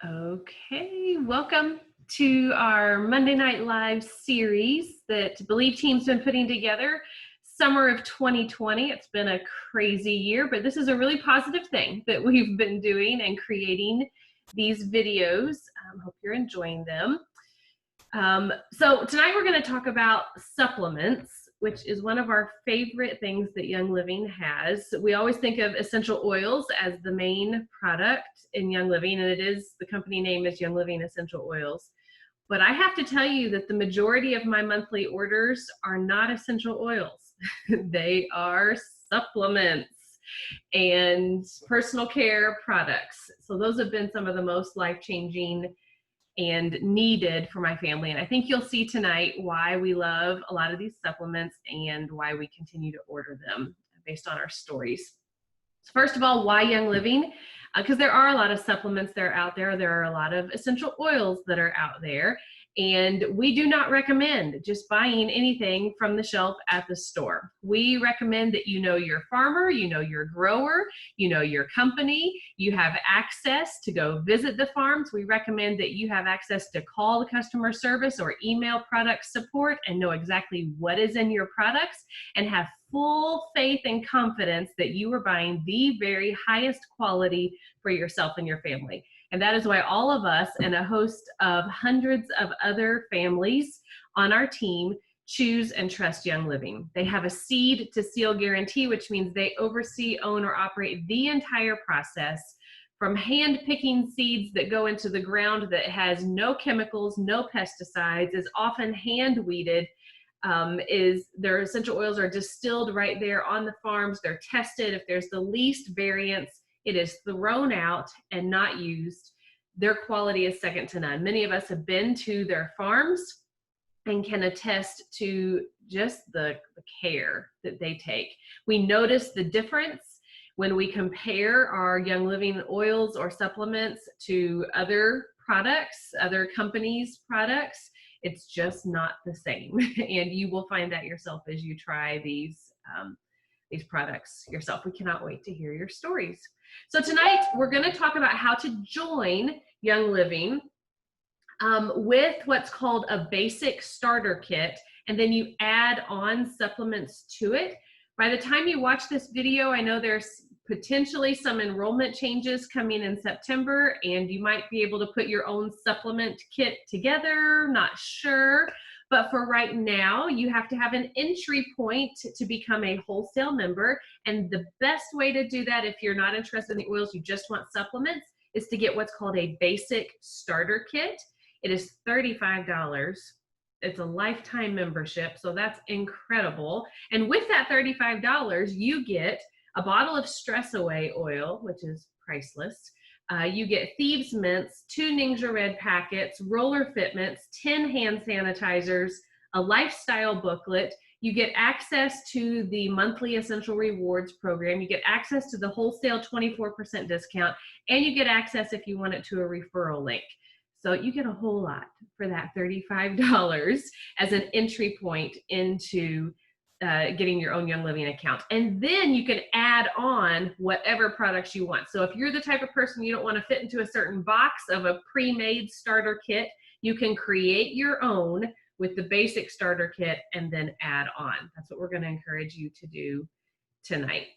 Okay, welcome to our Monday Night Live series that Believe Team's been putting together. Summer of 2020. It's been a crazy year, but this is a really positive thing that we've been doing and creating these videos. Hope you're enjoying them. So tonight we're going to talk about supplements, which is one of our favorite things that Young Living has. We always think of essential oils as the main product in Young Living, and the company name is Young Living Essential Oils. But I have to tell you that the majority of my monthly orders are not essential oils. They are supplements and personal care products. So those have been some of the most life-changing and needed for my family. And I think you'll see tonight why we love a lot of these supplements and why we continue to order them based on our stories. So first of all, why Young Living? Because there are a lot of supplements that are out there. There are a lot of essential oils that are out there. And we do not recommend just buying anything from the shelf at the store. We recommend that you know your farmer, you know your grower, you know your company, you have access to go visit the farms. We recommend that you have access to call the customer service or email product support and know exactly what is in your products and have full faith and confidence that you are buying the very highest quality for yourself and your family. And that is why all of us and a host of hundreds of other families on our team choose and trust Young Living. They have a seed to seal guarantee, which means they oversee, own, or operate the entire process from hand picking seeds that go into the ground that has no chemicals, no pesticides, is often hand weeded. Their essential oils are distilled right there on the farms. They're tested. If there's the least variance, it is thrown out and not used. Their quality is second to none. Many of us have been to their farms and can attest to just the care that they take. We notice the difference when we compare our Young Living oils or supplements to other products, other companies' products. It's just not the same. And you will find that yourself as you try these products yourself. We cannot wait to hear your stories. So tonight we're going to talk about how to join Young Living with what's called a basic starter kit, and then you add on supplements to it. By the time you watch this video, I know there's potentially some enrollment changes coming in September, and you might be able to put your own supplement kit together, not sure. But for right now, you have to have an entry point to become a wholesale member. And the best way to do that, if you're not interested in the oils, you just want supplements, is to get what's called a basic starter kit. It is $35. It's a lifetime membership, so that's incredible. And with that $35, you get a bottle of Stress Away oil, which is priceless. You get Thieves Mints, 2 Ningxia Red packets, Roller Fitments, 10 hand sanitizers, a lifestyle booklet. You get access to the monthly Essential Rewards program. You get access to the wholesale 24% discount, and you get access, if you want it, to a referral link. So you get a whole lot for that $35 as an entry point into getting your own Young Living account. And then you can add on whatever products you want. So if you're the type of person you don't want to fit into a certain box of a pre-made starter kit, you can create your own with the basic starter kit and then add on. That's what we're going to encourage you to do tonight.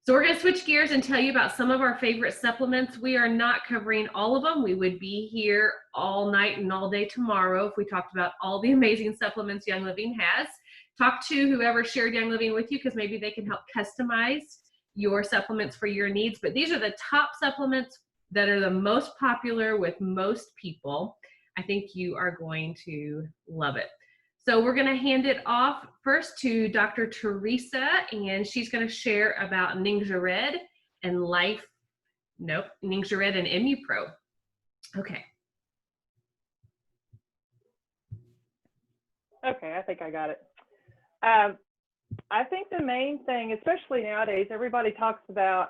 So we're going to switch gears and tell you about some of our favorite supplements. We are not covering all of them. We would be here all night and all day tomorrow if we talked about all the amazing supplements Young Living has. Talk to whoever shared Young Living with you, because maybe they can help customize your supplements for your needs. But these are the top supplements that are the most popular with most people. I think you are going to love it. So we're going to hand it off first to Dr. Teresa, and she's going to share about Ningxia Red and Ningxia Red and ImmuPro. Okay. Okay, I think I got it. I think the main thing, especially nowadays, everybody talks about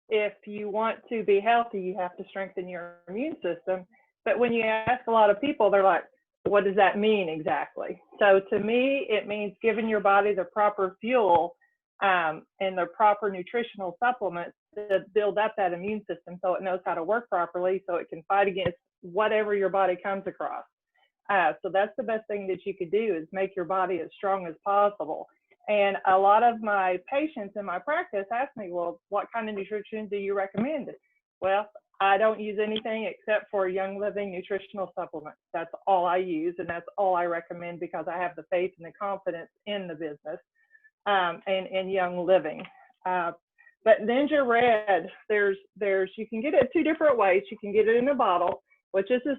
if you want to be healthy, you have to strengthen your immune system. But when you ask a lot of people, they're like, what does that mean exactly? So to me, it means giving your body the proper fuel and the proper nutritional supplements to build up that immune system so it knows how to work properly so it can fight against whatever your body comes across. So that's the best thing that you could do, is make your body as strong as possible. And a lot of my patients in my practice ask me, well, what kind of nutrition do you recommend? Well, I don't use anything except for Young Living nutritional supplements. That's all I use, and that's all I recommend because I have the faith and the confidence in the business and Young Living. But Ninja Red, there's you can get it 2 different ways. You can get it in a bottle, which this is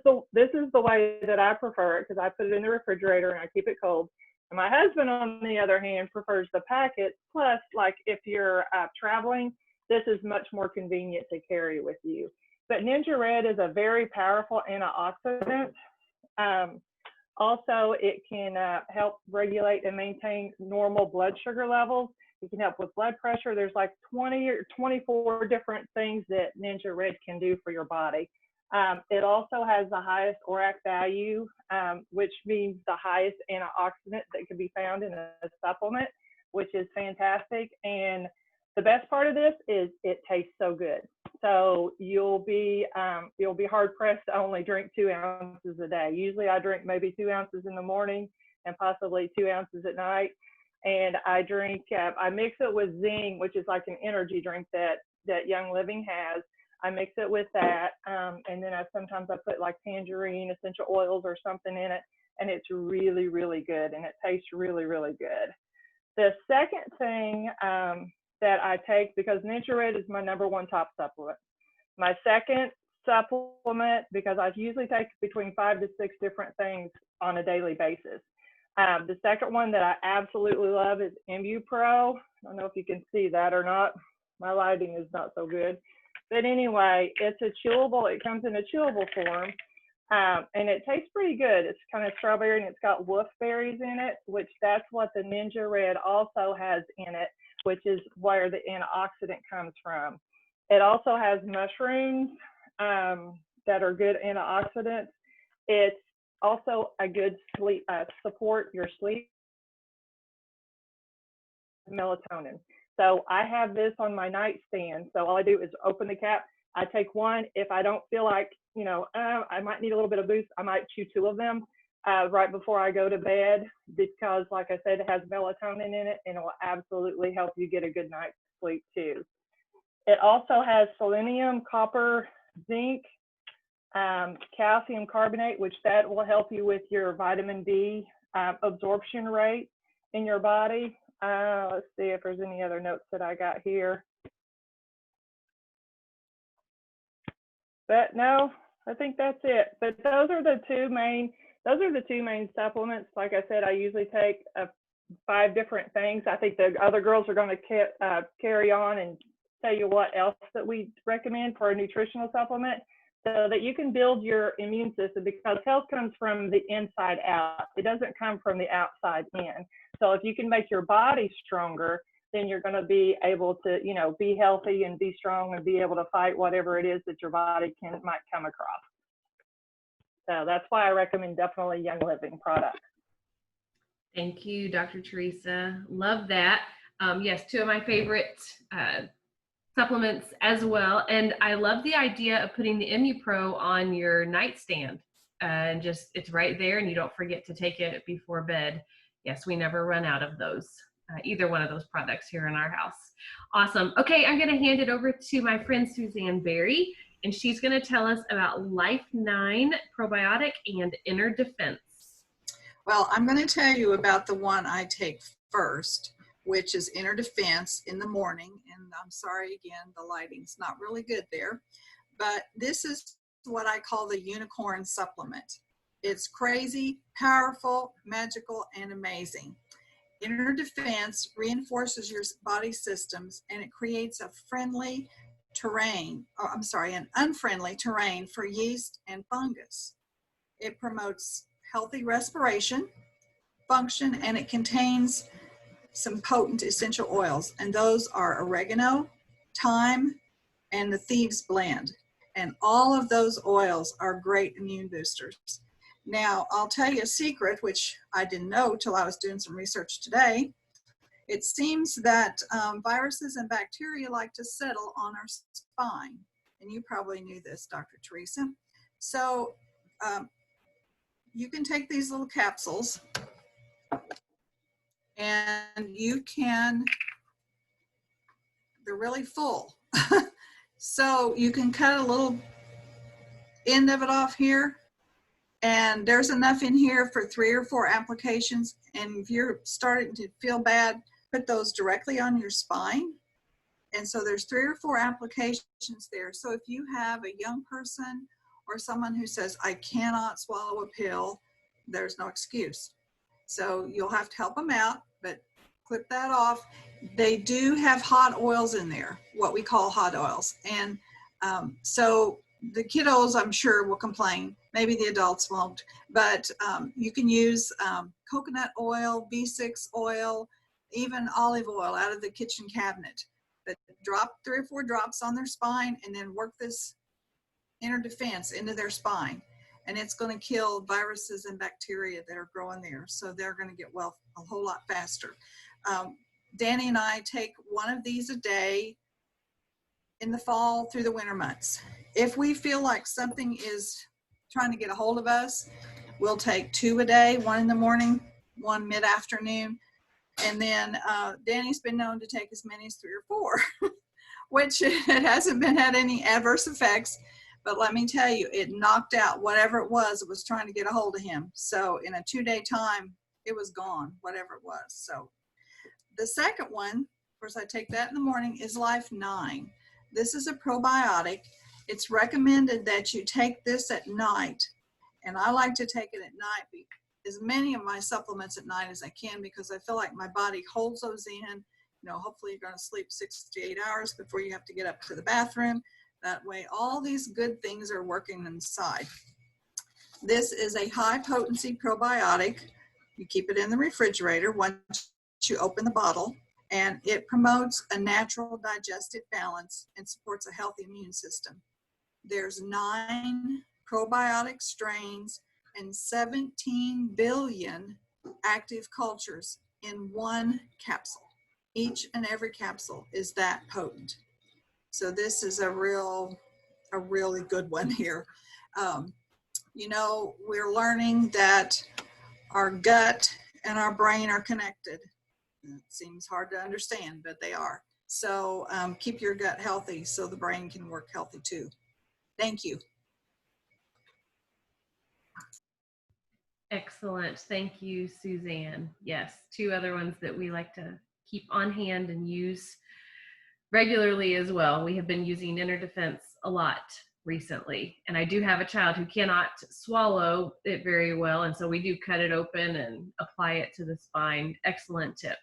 the way that I prefer it, because I put it in the refrigerator and I keep it cold. And my husband, on the other hand, prefers the packet. Plus, like if you're traveling, this is much more convenient to carry with you. But Ninja Red is a very powerful antioxidant. Also, it can help regulate and maintain normal blood sugar levels. It can help with blood pressure. There's like 20 or 24 different things that Ninja Red can do for your body. It also has the highest ORAC value, which means the highest antioxidant that can be found in a supplement, which is fantastic. And the best part of this is it tastes so good. So you'll be hard pressed to only drink 2 ounces a day. Usually I drink maybe 2 ounces in the morning and possibly 2 ounces at night. And I mix it with Zing, which is like an energy drink that Young Living has. I mix it with that, and then sometimes I put like tangerine essential oils or something in it, and it's really, really good, and it tastes really, really good. The second thing that I take, because Ninja Red is my #1 top supplement. My second supplement, because I usually take between 5 to 6 different things on a daily basis. The second one that I absolutely love is MuPro. I don't know if you can see that or not. My lighting is not so good. But anyway, it's a chewable. It comes in a chewable form, and it tastes pretty good. It's kind of strawberry, and it's got wolfberries in it, which that's what the Ninja Red also has in it, which is where the antioxidant comes from. It also has mushrooms that are good antioxidants. It's also a good sleep, support your sleep, melatonin. So I have this on my nightstand. So all I do is open the cap. I take one. If I don't feel like, I might need a little bit of boost, I might chew 2 of them right before I go to bed, because like I said, it has melatonin in it, and it will absolutely help you get a good night's sleep too. It also has selenium, copper, zinc, calcium carbonate, which that will help you with your vitamin D absorption rate in your body. Let's see if there's any other notes that I got here. But no, I think that's it. But those are the two main supplements. Like I said, I usually take 5 different things. I think the other girls are going to carry on and tell you what else that we recommend for a nutritional supplement, so that you can build your immune system, because health comes from the inside out. It doesn't come from the outside in. So if you can make your body stronger, then you're going to be able to, be healthy and be strong and be able to fight whatever it is that your body might come across. So that's why I recommend definitely Young Living products. Thank you, Dr. Teresa. Love that. Yes, 2 of my favorite supplements as well. And I love the idea of putting the MuPro on your nightstand, and just, it's right there and you don't forget to take it before bed. Yes, we never run out of those, either one of those products here in our house. Awesome. Okay, I'm going to hand it over to my friend Suzanne Berry, and she's going to tell us about Life 9 probiotic and Inner Defense. Well, I'm going to tell you about the one I take first, which is Inner Defense in the morning. And I'm sorry, again, the lighting's not really good there. But this is what I call the unicorn supplement. It's crazy, powerful, magical, and amazing. Inner Defense reinforces your body systems, and it creates a friendly terrain, an unfriendly terrain for yeast and fungus. It promotes healthy respiration, function, and it contains some potent essential oils, and those are oregano, thyme, and the thieves blend. And all of those oils are great immune boosters. Now, I'll tell you a secret, which I didn't know till I was doing some research today, It seems that viruses and bacteria like to settle on our spine. And you probably knew this, Dr. Teresa. So you can take these little capsules and you can, they're really full. So you can cut a little end of it off here, and there's enough in here for 3 or 4 applications. And if you're starting to feel bad, put those directly on your spine. And so there's 3 or 4 applications there. So if you have a young person or someone who says, I cannot swallow a pill, there's no excuse. So you'll have to help them out, but clip that off. They do have hot oils in there, what we call hot oils. And so the kiddos, I'm sure, will complain. Maybe the adults won't, but you can use coconut oil, B6 oil, even olive oil out of the kitchen cabinet. But drop 3 or 4 drops on their spine and then work this inner defense into their spine. And it's going to kill viruses and bacteria that are growing there. So they're going to get well a whole lot faster. Danny and I take 1 of these a day in the fall through the winter months. If we feel like something is trying to get a hold of us, we'll take 2 a day, 1 in the morning, 1 mid-afternoon. And then Danny's been known to take as many as 3 or 4, which it hasn't had any adverse effects. But let me tell you, it knocked out whatever it was trying to get a hold of him. So in a 2-day time, it was gone, whatever it was. So the second one, of course, I take that in the morning, is Life 9. This is a probiotic. It's recommended that you take this at night. And I like to take it at night, as many of my supplements at night as I can, because I feel like my body holds those in. You know, hopefully you're going to sleep 6 to 8 hours before you have to get up to the bathroom. That way, all these good things are working inside. This is a high potency probiotic. You keep it in the refrigerator once you open the bottle, and it promotes a natural digestive balance and supports a healthy immune system. There's 9 probiotic strains and 17 billion active cultures in 1 capsule. Each and every capsule is that potent. So this is a really good one here. You know, we're learning that our gut and our brain are connected. It seems hard to understand, but they are. So keep your gut healthy so the brain can work healthy too. Thank you. Excellent. Thank you, Suzanne. Yes, 2 other ones that we like to keep on hand and use regularly as well. We have been using Inner Defense a lot recently, and I do have a child who cannot swallow it very well, and so we do cut it open and apply it to the spine. Excellent tip.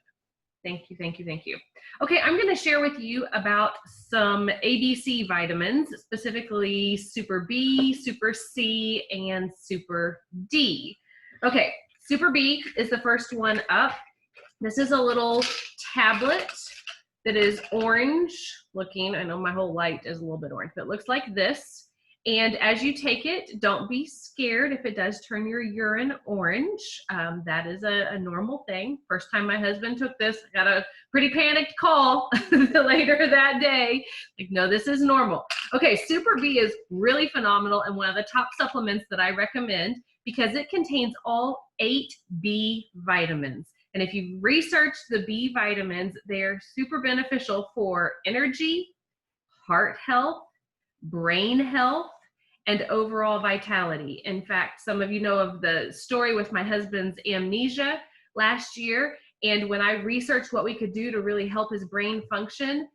Thank you, thank you, thank you. Okay, I'm going to share with you about some ABC vitamins, specifically Super B, Super C, and Super D. Okay, Super B is the first one up. This is a little tablet that is orange looking. I know my whole light is a little bit orange, but it looks like this. And as you take it, don't be scared if it does turn your urine orange. That is a normal thing. First time my husband took this, I got a pretty panicked call later that day. Like, no, this is normal. Okay, Super B is really phenomenal and one of the top supplements that I recommend because it contains all 8 B vitamins. And if you research the B vitamins, they're super beneficial for energy, heart health, brain health, and overall vitality. In fact, some of you know of the story with my husband's amnesia last year. And when I researched what we could do to really help his brain function,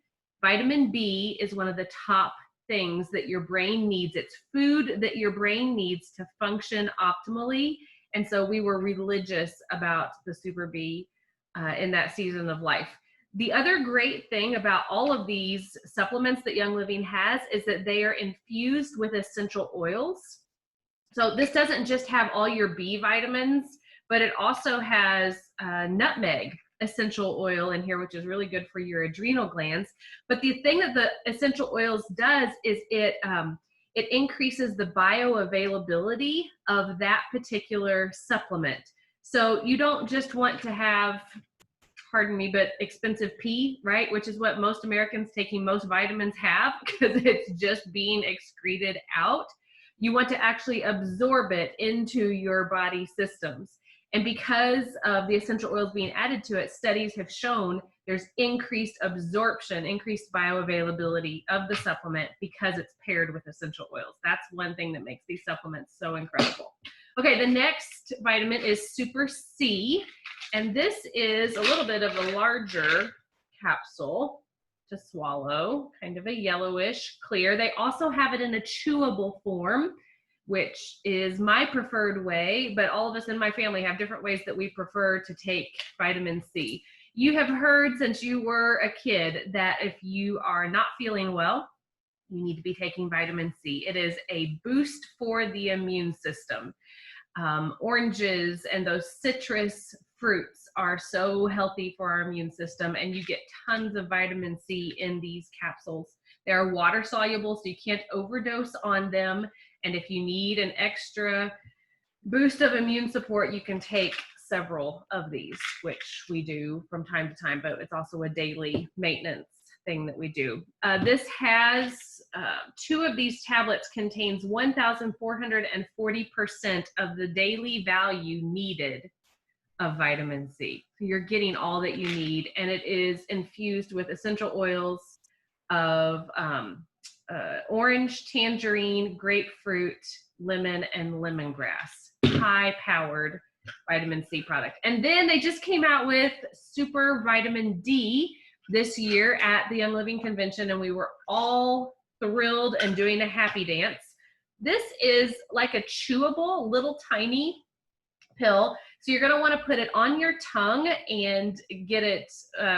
vitamin B is one of the top things that your brain needs. It's food that your brain needs to function optimally. And so we were religious about the Super B in that season of life. The other great thing about all of these supplements that Young Living has is that they are infused with essential oils. So this doesn't just have all your B vitamins, but it also has nutmeg essential oil in here, which is really good for your adrenal glands. But the thing that the essential oils does is it increases the bioavailability of that particular supplement. So you don't just want to have pardon me, but expensive pee, right? Which is what most Americans taking most vitamins have, because it's just being excreted out. You want to actually absorb it into your body systems. And because of the essential oils being added to it, studies have shown there's increased absorption, increased bioavailability of the supplement because it's paired with essential oils. That's one thing that makes these supplements so incredible. Okay, the next vitamin is Super C, and this is a little bit of a larger capsule to swallow, kind of a yellowish clear. They also have it in a chewable form, which is my preferred way, but all of us in my family have different ways that we prefer to take vitamin C. You have heard since you were a kid that if you are not feeling well, you need to be taking vitamin C. It is a boost for the immune system. Oranges and those citrus fruits are so healthy for our immune system, and you get tons of vitamin C in these capsules. They're water soluble, so you can't overdose on them. And if you need an extra boost of immune support, you can take several of these, which we do from time to time, but it's also a daily maintenance thing that we do. This has 2 of these tablets contains 1,440% of the daily value needed of vitamin C. So you're getting all that you need, and it is infused with essential oils of orange, tangerine, grapefruit, lemon, and lemongrass. High-powered vitamin C product. And then they just came out with super vitamin D this year at the Young Living Convention, and we were all thrilled and doing a happy dance. This is like a chewable little tiny pill. So you're going to want to put it on your tongue and get it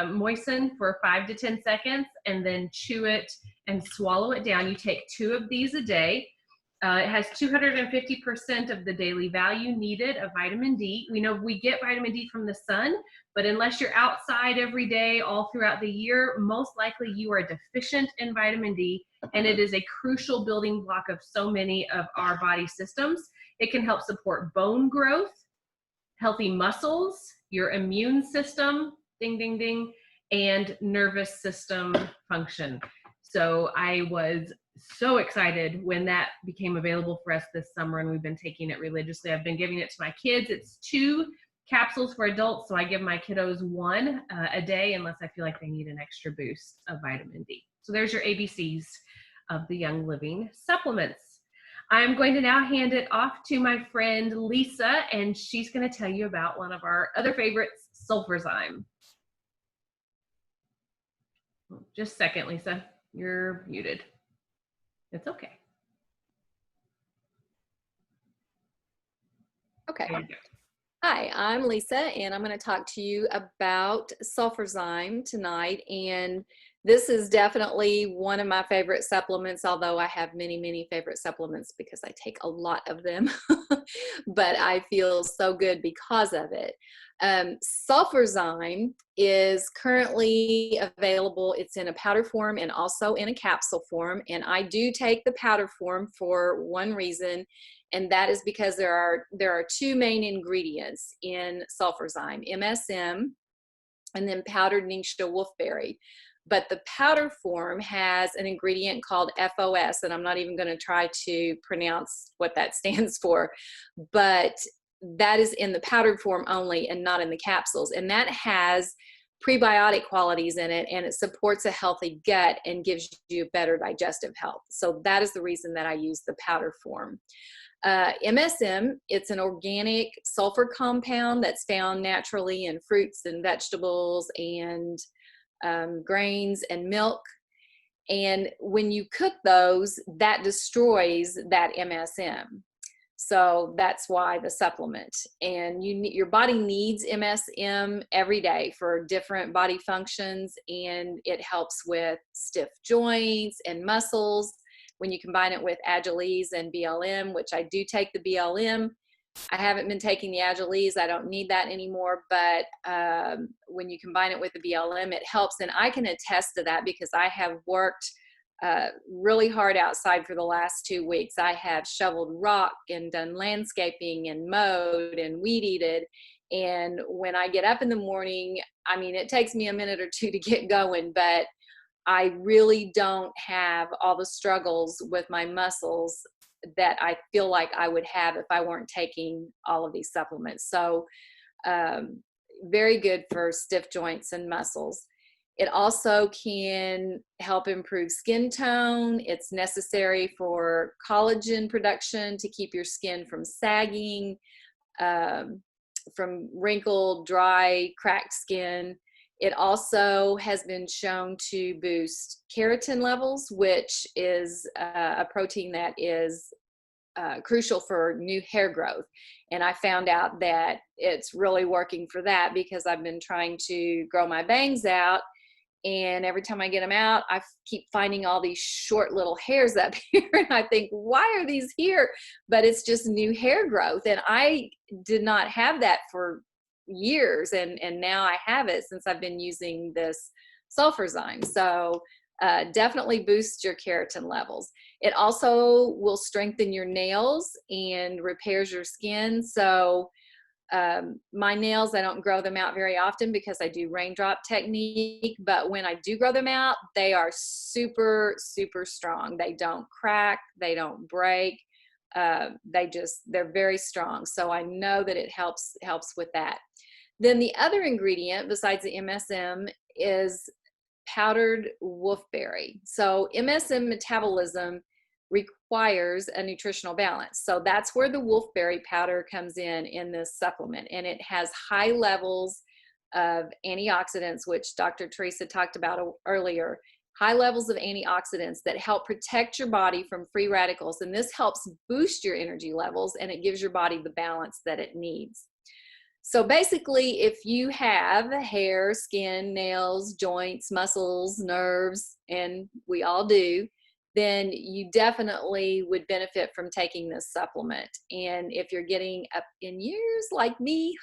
moistened for 5 to 10 seconds, and then chew it and swallow it down. You take 2 of these a day. It has 250% of the daily value needed of vitamin D. We know we get vitamin D from the sun, but unless you're outside every day all throughout the year, most likely you are deficient in vitamin D, and it is a crucial building block of so many of our body systems. It can help support bone growth, healthy muscles, your immune system, ding, ding, ding, and nervous system function. So I was so excited when that became available for us this summer, and we've been taking it religiously. I've been giving it to my kids. It's 2 capsules for adults, so I give my kiddos 1 a day unless I feel like they need an extra boost of vitamin D. So there's your ABCs of the Young Living supplements. I'm going to now hand it off to my friend Lisa, and she's going to tell you about one of our other favorites, Sulfurzyme. Just a second, Lisa. You're muted. It's okay. Okay. Hi, I'm Lisa, and I'm going to talk to you about Sulfurzyme tonight. And this is definitely one of my favorite supplements, although I have many, many favorite supplements because I take a lot of them, but I feel so good because of it. Sulfurzyme is currently available. It's in a powder form and also in a capsule form. And I do take the powder form for one reason, and that is because there are 2 main ingredients in Sulfurzyme, MSM and then powdered Ningxia wolfberry. But the powder form has an ingredient called FOS, and I'm not even going to try to pronounce what that stands for, but that is in the powdered form only and not in the capsules. And that has prebiotic qualities in it, and it supports a healthy gut and gives you better digestive health. So that is the reason that I use the powder form. MSM, it's an organic sulfur compound that's found naturally in fruits and vegetables and grains and milk. And when you cook those, that destroys that MSM. So that's why the supplement. And your body needs MSM every day for different body functions, and it helps with stiff joints and muscles. When you combine it with Agilese and BLM, which I do take the BLM, I haven't been taking the Agilese. I don't need that anymore. But when you combine it with the BLM, it helps. And I can attest to that because I have worked really hard outside for the last 2 weeks. I have shoveled rock and done landscaping and mowed and weed eated. And when I get up in the morning, I mean, it takes me a minute or two to get going, but I really don't have all the struggles with my muscles that I feel like I would have if I weren't taking all of these supplements. So very good for stiff joints and muscles. It also can help improve skin tone. It's necessary for collagen production to keep your skin from sagging, from wrinkled, dry, cracked skin. It also has been shown to boost keratin levels, which is a protein that is crucial for new hair growth. And I found out that it's really working for that because I've been trying to grow my bangs out. And every time I get them out, I keep finding all these short little hairs up here. And I think, why are these here? But it's just new hair growth. And I did not have that for years. And now I have it since I've been using this Sulfurzyme. So definitely boosts your keratin levels. It also will strengthen your nails and repairs your skin. So my nails, I don't grow them out very often because I do raindrop technique, but when I do grow them out, they are super, super strong. They don't crack, they don't break. They're very strong. So I know that it helps with that. Then the other ingredient besides the MSM is powdered wolfberry. So MSM metabolism requires a nutritional balance. So that's where the wolfberry powder comes in this supplement. And it has high levels of antioxidants, which Dr. Teresa talked about earlier, high levels of antioxidants that help protect your body from free radicals. And this helps boost your energy levels and it gives your body the balance that it needs. So basically, if you have hair, skin, nails, joints, muscles, nerves, and we all do, then you definitely would benefit from taking this supplement. And if you're getting up in years like me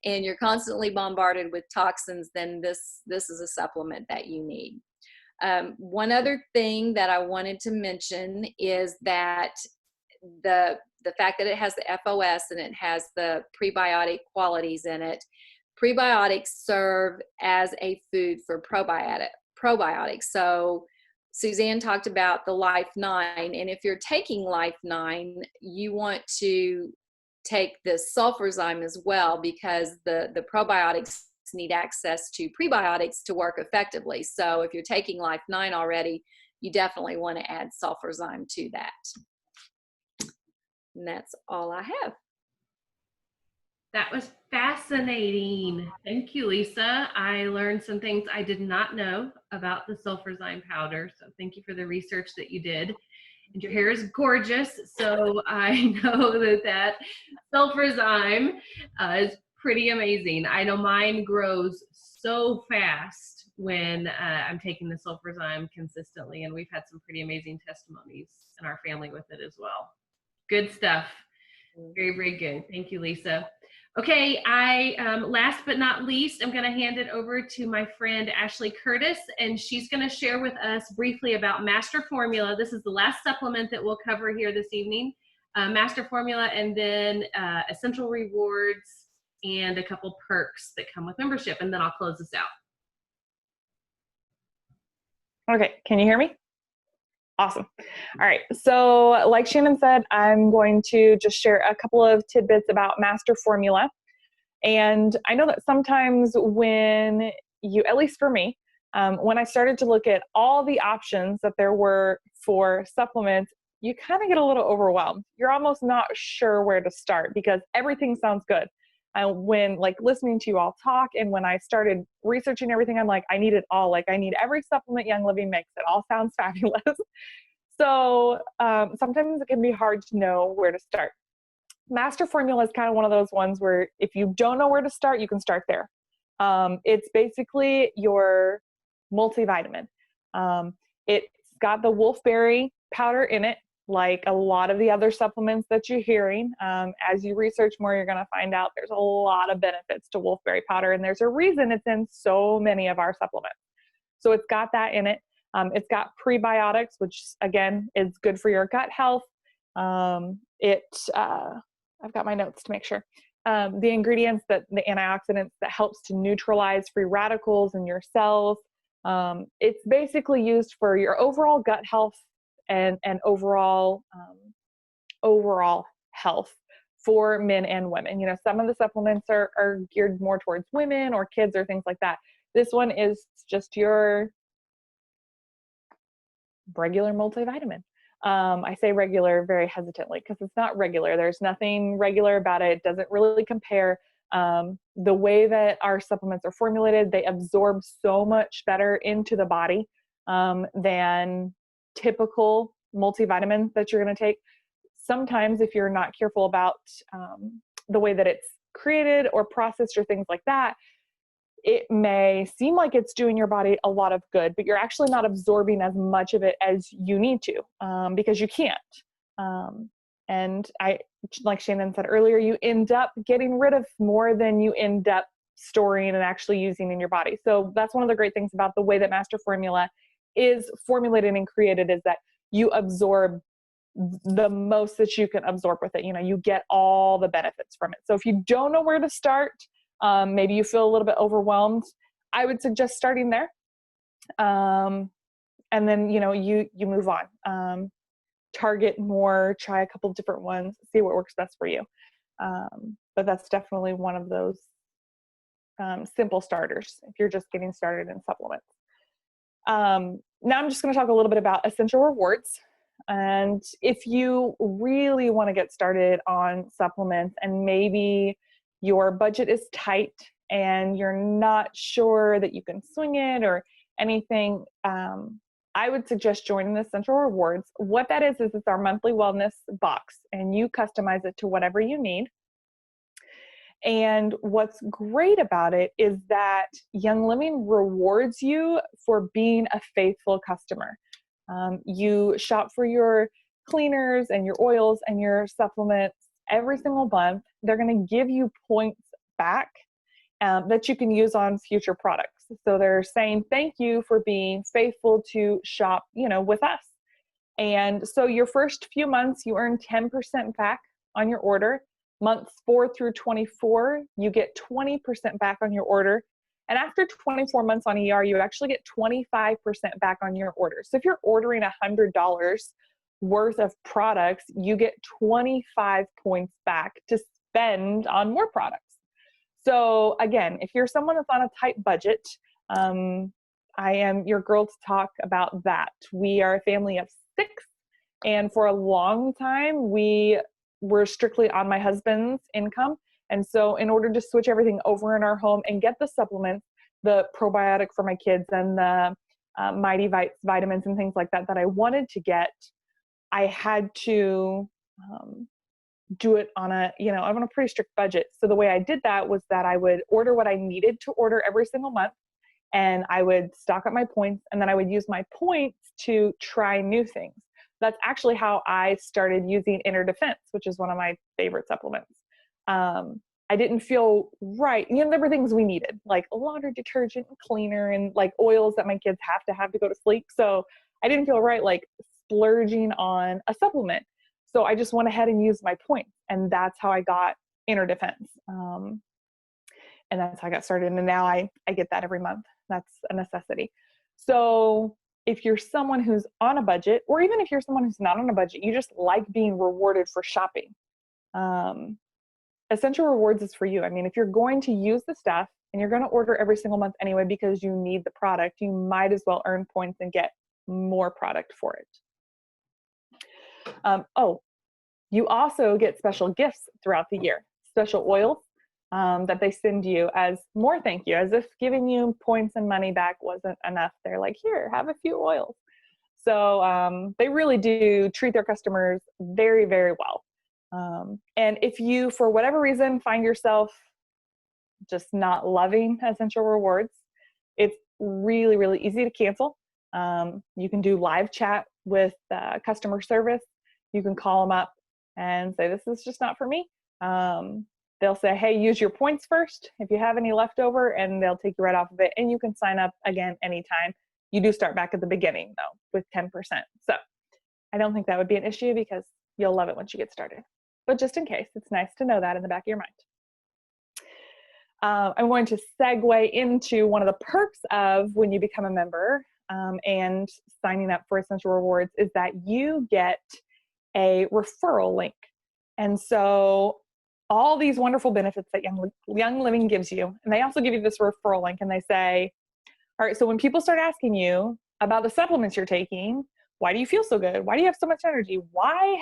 and you're constantly bombarded with toxins, then this is a supplement that you need. One other thing that I wanted to mention is that the fact that it has the FOS and it has the prebiotic qualities in it. Prebiotics serve as a food for probiotics. So Suzanne talked about the Life 9, and if you're taking Life 9, you want to take this Sulfurzyme as well because the probiotics need access to prebiotics to work effectively. So if you're taking Life 9 already, you definitely want to add Sulfurzyme to that. And that's all I have. That was fascinating. Thank you, Lisa. I learned some things I did not know about the Sulfurzyme powder. So thank you for the research that you did. And your hair is gorgeous. So I know that Sulfurzyme is pretty amazing. I know mine grows so fast when I'm taking the Sulfurzyme consistently. And we've had some pretty amazing testimonies in our family with it as well. Good stuff. Very, very good. Thank you, Lisa. Okay, last but not least, I'm going to hand it over to my friend Ashley Curtis, and she's going to share with us briefly about Master Formula. This is the last supplement that we'll cover here this evening. Master Formula, and then Essential Rewards, and a couple perks that come with membership, and then I'll close this out. Okay, can you hear me? Awesome. All right. So like Shannon said, I'm going to just share a couple of tidbits about Master Formula. And I know that sometimes when you, at least for me, when I started to look at all the options that there were for supplements, you kind of get a little overwhelmed. You're almost not sure where to start because everything sounds good. When like listening to you all talk and when I started researching everything, I'm like, I need it all. Like I need every supplement Young Living makes. It all sounds fabulous. So sometimes it can be hard to know where to start. Master Formula is kind of one of those ones where if you don't know where to start, you can start there. It's basically your multivitamin. It's got the wolfberry powder in it, like a lot of the other supplements that you're hearing. As you research more, you're going to find out there's a lot of benefits to wolfberry powder, and there's a reason it's in so many of our supplements. So it's got that in it. It's got prebiotics, which again is good for your gut health. I've got my notes to make sure. the ingredients, that the antioxidants that helps to neutralize free radicals in your cells. It's basically used for your overall gut health and overall health for men and women. You know, some of the supplements are geared more towards women or kids or things like that. This one is just your regular multivitamin. I say regular very hesitantly because it's not regular. There's nothing regular about it. It doesn't really compare. The way that our supplements are formulated, they absorb so much better into the body than typical multivitamins that you're going to take. Sometimes if you're not careful about the way that it's created or processed or things like that, it may seem like it's doing your body a lot of good, but you're actually not absorbing as much of it as you need to because you can't. And like Shannon said earlier, you end up getting rid of more than you end up storing and actually using in your body. So that's one of the great things about the way that Master Formula is formulated and created, is that you absorb the most that you can absorb with it. You know, you get all the benefits from it. So if you don't know where to start, maybe you feel a little bit overwhelmed, I would suggest starting there. And then, you know, you move on, target more, try a couple different ones, see what works best for you. But that's definitely one of those simple starters if you're just getting started in supplements. Now I'm just going to talk a little bit about essential rewards. And if you really want to get started on supplements and maybe your budget is tight and you're not sure that you can swing it or anything, I would suggest joining the Essential Rewards. What that is it's our monthly wellness box, and you customize it to whatever you need. And what's great about it is that Young Living rewards you for being a faithful customer. You shop for your cleaners and your oils and your supplements every single month. They're going to give you points back that you can use on future products. So they're saying thank you for being faithful to shop, you know, with us. And so your first few months, you earn 10% back on your order. Months 4 through 24, you get 20% back on your order. And after 24 months on ER, you actually get 25% back on your order. So if you're ordering $100 worth of products, you get 25 points back to spend on more products. So again, if you're someone that's on a tight budget, I am your girl to talk about that. We are a family of 6, and for a long time, we were strictly on my husband's income. And so in order to switch everything over in our home and get the supplements, the probiotic for my kids and the Mighty Vites vitamins and things like that I wanted to get, I had to do it on I'm on a pretty strict budget. So the way I did that was that I would order what I needed to order every single month, and I would stock up my points, and then I would use my points to try new things. That's actually how I started using Inner Defense, which is one of my favorite supplements. I didn't feel right. You know, there were things we needed, like a laundry detergent and cleaner and like oils that my kids have to go to sleep. So I didn't feel right like splurging on a supplement. So I just went ahead and used my points, and that's how I got Inner Defense. And that's how I got started. And now I get that every month. That's a necessity. So if you're someone who's on a budget, or even if you're someone who's not on a budget, you just like being rewarded for shopping, Essential Rewards is for you. I mean, if you're going to use the stuff and you're going to order every single month anyway because you need the product, you might as well earn points and get more product for it. You also get special gifts throughout the year, special oils that they send you as more thank you, as if giving you points and money back wasn't enough. They're like, here, have a few oils. So they really do treat their customers very, very well. And if you, for whatever reason, find yourself just not loving Essential Rewards, it's really, really easy to cancel. You can do live chat with customer service. You can call them up and say, this is just not for me. They'll say, hey, use your points first if you have any left over, and they'll take you right off of it. And you can sign up again anytime. You do start back at the beginning, though, with 10%. So I don't think that would be an issue because you'll love it once you get started. But just in case, it's nice to know that in the back of your mind. I'm going to segue into one of the perks of when you become a member and signing up for Essential Rewards is that you get a referral link. And so all these wonderful benefits that Young Living gives you, and they also give you this referral link, and they say, all right, so when people start asking you about the supplements you're taking, why do you feel so good? Why do you have so much energy? Why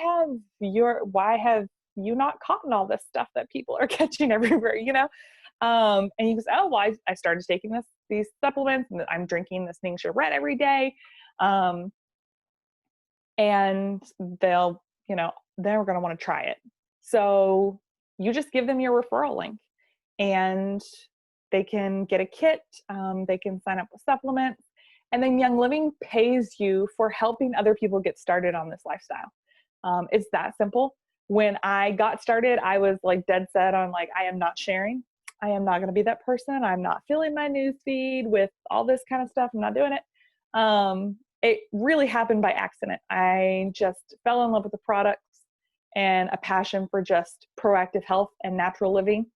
have you not caught all this stuff that people are catching everywhere, you know? And he goes, oh, well, I started taking these supplements, and I'm drinking this Ningxia Red every day. And they'll, they're going to want to try it. So you just give them your referral link, and they can get a kit. They can sign up with supplements, and then Young Living pays you for helping other people get started on this lifestyle. It's that simple. When I got started, I was like dead set on like, I am not sharing. I am not going to be that person. I'm not filling my news feed with all this kind of stuff. I'm not doing it. It really happened by accident. I just fell in love with the products and a passion for just proactive health and natural living.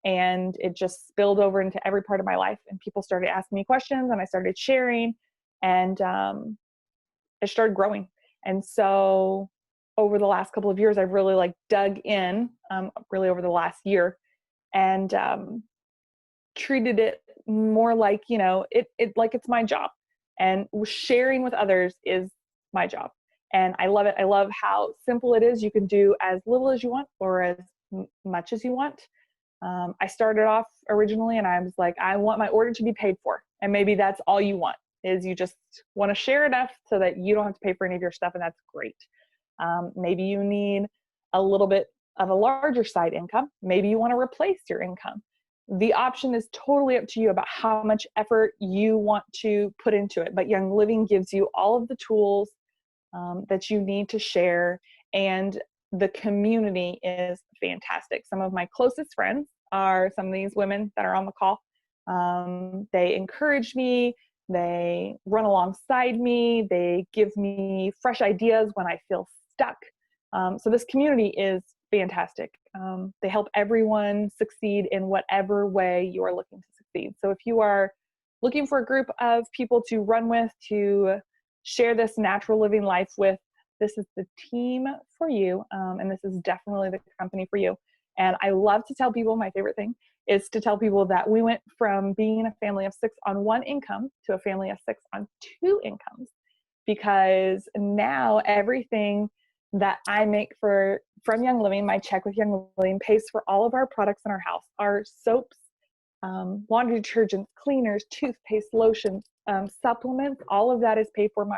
And it just spilled over into every part of my life. And people started asking me questions, and I started sharing, and it started growing. And so over the last couple of years, I've really like dug in, really over the last year, and treated it more like, like it's my job. And sharing with others is my job. And I love it. I love how simple it is. You can do as little as you want or as much as you want. I started off originally, and I was like, I want my order to be paid for. And maybe that's all you want, is you just want to share enough so that you don't have to pay for any of your stuff. And that's great. Maybe you need a little bit of a larger side income. Maybe you want to replace your income. The option is totally up to you about how much effort you want to put into it. But Young Living gives you all of the tools that you need to share, and the community is fantastic. Some of my closest friends are some of these women that are on the call. They encourage me. They run alongside me. They give me fresh ideas when I feel stuck. So this community is fantastic. They help everyone succeed in whatever way you are looking to succeed. So if you are looking for a group of people to run with, to share this natural living life with, this is the team for you. And this is definitely the company for you. And I love to tell people, my favorite thing is to tell people that we went from being a family of 6 on 1 income to a family of 6 on 2 incomes, because now everything that I make from Young Living, my check with Young Living pays for all of our products in our house, our soaps, laundry detergents, cleaners, toothpaste, lotions, supplements. All of that is paid for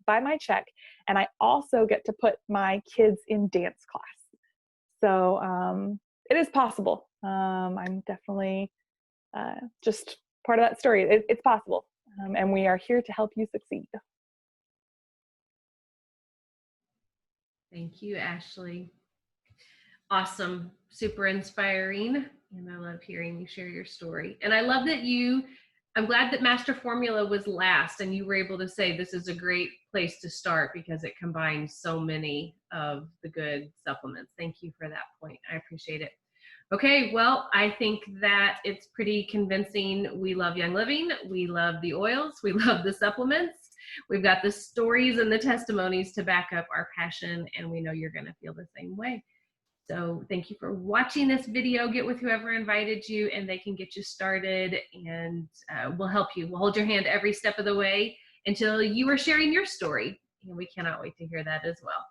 by my check. And I also get to put my kids in dance class. So it is possible. I'm definitely just part of that story. It's possible. And we are here to help you succeed. Thank you, Ashley. Awesome. Super inspiring. And I love hearing you share your story. And I love that I'm glad that Master Formula was last, and you were able to say this is a great place to start because it combines so many of the good supplements. Thank you for that point. I appreciate it. Okay, well, I think that it's pretty convincing. We love Young Living. We love the oils. We love the supplements. We've got the stories and the testimonies to back up our passion, and we know you're going to feel the same way. So thank you for watching this video. Get with whoever invited you, and they can get you started, and we'll help you. We'll hold your hand every step of the way until you are sharing your story, and we cannot wait to hear that as well.